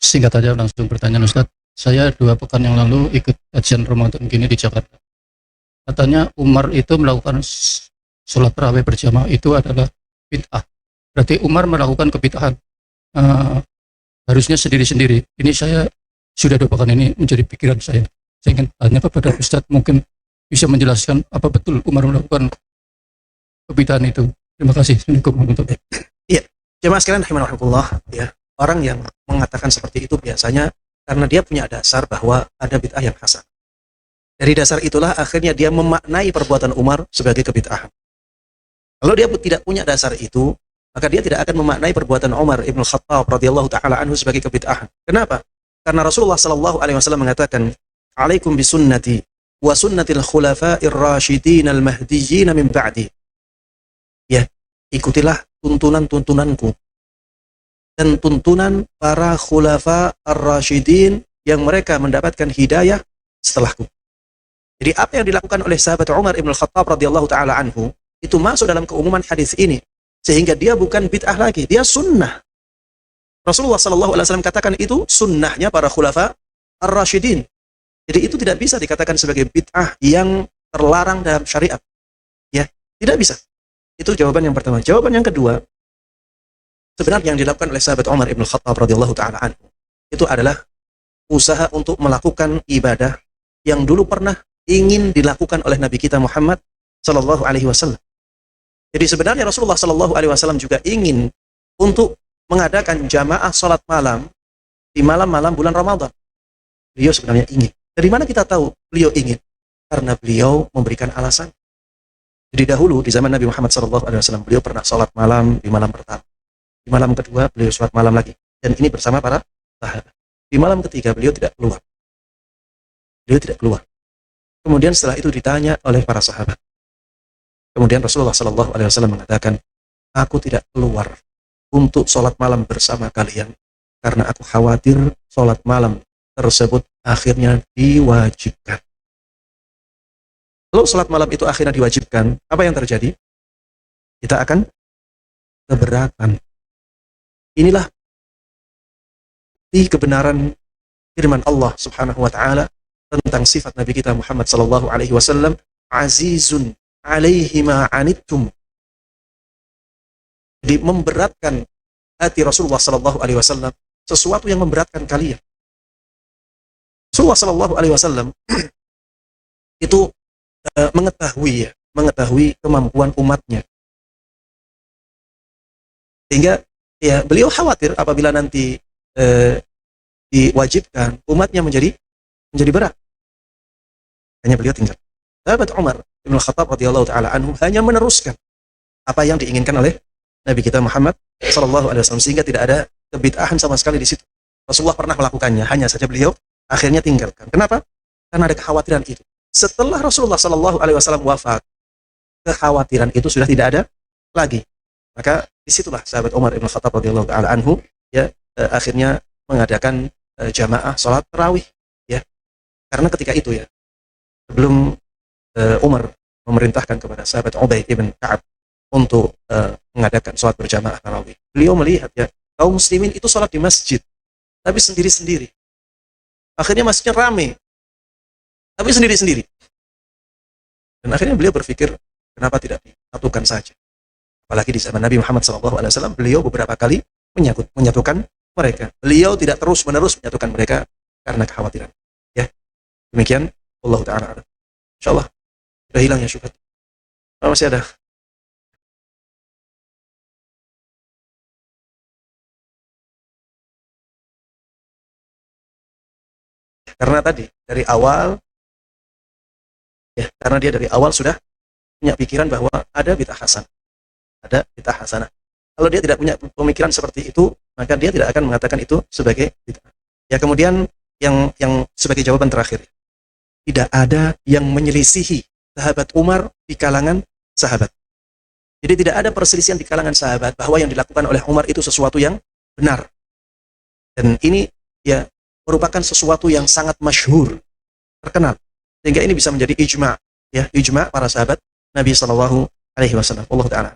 Singkat aja langsung pertanyaan Ustadz. Saya 2 pekan yang lalu ikut kajian Ramadan gini di Jakarta. Katanya Umar itu melakukan sholat tarawih berjamaah itu adalah bid'ah. Berarti Umar melakukan kebid'ahan. Eh, Harusnya sendiri-sendiri. Ini saya sudah 2 pekan ini menjadi pikiran saya. Saya ingin tanya kepada Ustadz, mungkin bisa menjelaskan apa betul Umar melakukan kebid'ahan itu. Terima kasih. Assalamualaikum warahmatullahi wabarakatuh. Iya, jemaah sekalian rahimakumullah, ya. Orang yang mengatakan seperti itu biasanya karena dia punya dasar bahwa ada bid'ah yang hasan. Dari dasar itulah akhirnya dia memaknai perbuatan Umar sebagai kebid'ahan. Kalau dia tidak punya dasar itu, maka dia tidak akan memaknai perbuatan Umar ibn Khattab radhiyallahu taala anhu sebagai kebid'ahan. Kenapa? Karena Rasulullah sallallahu alaihi wasallam mengatakan, "Alaikum bisunnati wa sunnatil khulafa'ir rasyidin al-mahdiyyin min ba'di." Ya, ikutilah tuntunan-tuntunanku dan tuntunan para khulafa ar-rasyidin yang mereka mendapatkan hidayah setelahku. Jadi apa yang dilakukan oleh sahabat Umar ibn Khattab radhiyallahu taala anhu itu masuk dalam keumuman hadis ini, sehingga dia bukan bid'ah lagi, dia sunnah. Rasulullah sallallahu alaihi wasallam katakan itu sunnahnya para khulafa ar-rasyidin. Jadi itu tidak bisa dikatakan sebagai bid'ah yang terlarang dalam syariat. Ya, tidak bisa. Itu jawaban yang pertama. Jawaban yang kedua, sebenarnya yang dilakukan oleh sahabat Umar ibn Khattab radhiyallahu taala anhu itu adalah usaha untuk melakukan ibadah yang dulu pernah ingin dilakukan oleh Nabi kita Muhammad sallallahu alaihi wasallam. Jadi sebenarnya Rasulullah sallallahu alaihi wasallam juga ingin untuk mengadakan jamaah salat malam di malam-malam bulan Ramadan. Beliau sebenarnya ingin. Dari mana kita tahu beliau ingin? Karena beliau memberikan alasan. Jadi dahulu di zaman Nabi Muhammad sallallahu alaihi wasallam beliau pernah salat malam di malam pertama. Di malam kedua beliau salat malam lagi, dan ini bersama para sahabat. Di malam ketiga beliau tidak keluar. Beliau tidak keluar. Kemudian setelah itu ditanya oleh para sahabat. Kemudian Rasulullah sallallahu alaihi wasallam mengatakan, "Aku tidak keluar untuk salat malam bersama kalian karena aku khawatir salat malam tersebut akhirnya diwajibkan." Kalau salat malam itu akhirnya diwajibkan, apa yang terjadi? Kita akan keberatan. Inilah di kebenaran firman Allah Subhanahu wa taala tentang sifat Nabi kita Muhammad sallallahu alaihi wasallam, azizun alaihi ma anittum. Jadi memberatkan hati Rasulullah sallallahu alaihi wasallam sesuatu yang memberatkan kalian. Rasulullah sallallahu alaihi wasallam itu mengetahui kemampuan umatnya. Sehingga ya beliau khawatir apabila nanti diwajibkan umatnya menjadi berat. Hanya beliau tinggal. Sahabat Umar bin Khattab radhiyallahu taala anhu hanya meneruskan apa yang diinginkan oleh Nabi kita Muhammad sallallahu alaihi wasallam, sehingga tidak ada kebid'ahan sama sekali di situ. Rasulullah pernah melakukannya, hanya saja beliau akhirnya tinggalkan. Kenapa? Karena ada kekhawatiran itu. Setelah Rasulullah sallallahu alaihi wasallam wafat, kekhawatiran itu sudah tidak ada lagi. Maka disitulah sahabat Umar bin Khattab radhiyallahu taala anhu ya akhirnya mengadakan jamaah salat tarawih, ya. Karena ketika itu ya sebelum Umar memerintahkan kepada sahabat Ubay ibn Ka'ab untuk mengadakan salat berjamaah tarawih, beliau melihat ya kaum muslimin itu salat di masjid tapi sendiri-sendiri. Akhirnya masjidnya ramai tapi sendiri-sendiri. Dan akhirnya beliau berpikir, kenapa tidak disatukan saja? Apalagi di zaman Nabi Muhammad SAW, beliau beberapa kali menyatukan mereka. Beliau tidak terus-menerus menyatukan mereka karena kekhawatiran. Ya, demikian. Allah Ta'ala. InsyaAllah sudah hilang ya syubhat. Masih ada. Karena tadi dari awal, ya, karena dia dari awal sudah punya pikiran bahwa ada bid'ah hasanah. Ada bid'ah hasanah. Kalau dia tidak punya pemikiran seperti itu, maka dia tidak akan mengatakan itu sebagai bid'ah. Ya, kemudian yang sebagai jawaban terakhir, tidak ada yang menyelisihi sahabat Umar di kalangan sahabat. Jadi tidak ada perselisihan di kalangan sahabat bahwa yang dilakukan oleh Umar itu sesuatu yang benar. Dan ini ya merupakan sesuatu yang sangat masyhur, terkenal. Sehingga ini bisa menjadi ijma', ya, ijma' para sahabat Nabi sallallahu alaihi wasallam. Allah Ta'ala.